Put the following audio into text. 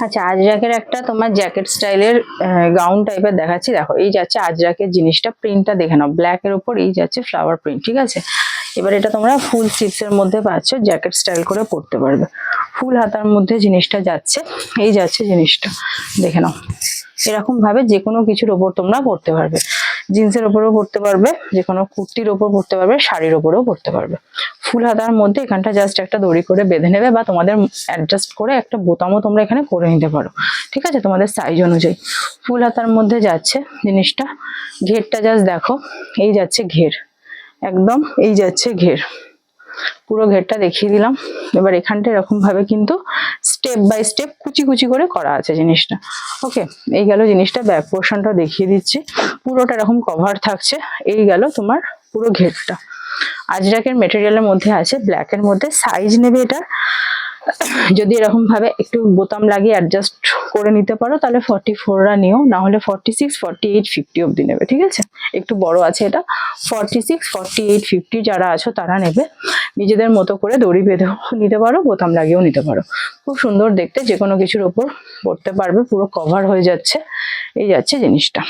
আচ্ছা, আজরাকের একটা তোমার জ্যাকেট স্টাইলের গাউন টাইপের দেখাচ্ছি। দেখো, এই যাচ্ছে আজরাকের জিনিসটা, প্রিন্টটা দেখে নাও, ব্ল্যাক এর উপর এই যাচ্ছে ফ্লাওয়ার প্রিন্ট, ঠিক আছে। এবার এটা তোমরা ফুল স্লিভস এর মধ্যে পাচ্ছ, জ্যাকেট স্টাইল করে পরতে পারবে। ফুল হাতার মধ্যে জিনিসটা যাচ্ছে, এই যাচ্ছে জিনিসটা, দেখে নাও। এরকম ভাবে যে কোনো কিছুর ওপর তোমরা পরতে পারবে, জিন্সের ওপরেও পরতে পারবে, যে কোনো কুর্তির ওপর পরতে পারবে, শাড়ির ওপরেও পরতে পারবে। ফুল হাতার মধ্যে এখানটা জাস্ট একটা দড়ি করে বেঁধে নেবে, বা তোমাদের অ্যাডজাস্ট করে একটা বোতামও তোমরা এখানে করে নিতে পারো, ঠিক আছে, তোমাদের সাইজ অনুযায়ী। ফুল হাতার মধ্যে যাচ্ছে জিনিসটা, ঘেরটা জাস্ট দেখো, এই যাচ্ছে ঘের, একদম এই যাচ্ছে ঘের, পুরো ঘেরটা দেখিয়ে দিলাম। এবার এখানটা এরকম ভাবে কিন্তু স্টেপ বাই স্টেপ কুচি কুচি করে করা আছে জিনিসটা। ওকে, এই গেল জিনিসটা, ব্যাক পোর্শনটা দেখিয়ে দিচ্ছি, পুরোটা এরকম কভার থাকছে। এই গেল তোমার পুরো ঘেরটা। আজরাকের মেটেরিয়ালের মধ্যে আছে, ব্ল্যাক এর মধ্যে। সাইজ নেবে এটা, যদি এরকম ভাবে একটু বোতাম লাগিয়ে অ্যাডজাস্ট করে নিতে পারো তাহলে 44রা নিও, না হলে 46, 48, 50 অবধি নেবে, ঠিক আছে। একটু বড় আছে এটা, 46, 48, 50 যারা আছো তারা নেবে। নিজেদের মতো করে দড়ি বেঁধেও নিতে পারো, বোতাম লাগিয়েও নিতে পারো। খুব সুন্দর দেখতে, যে কোনো কিছুর ওপর পরতে পারবে, পুরো কভার হয়ে যাচ্ছে, এই যাচ্ছে জিনিসটা।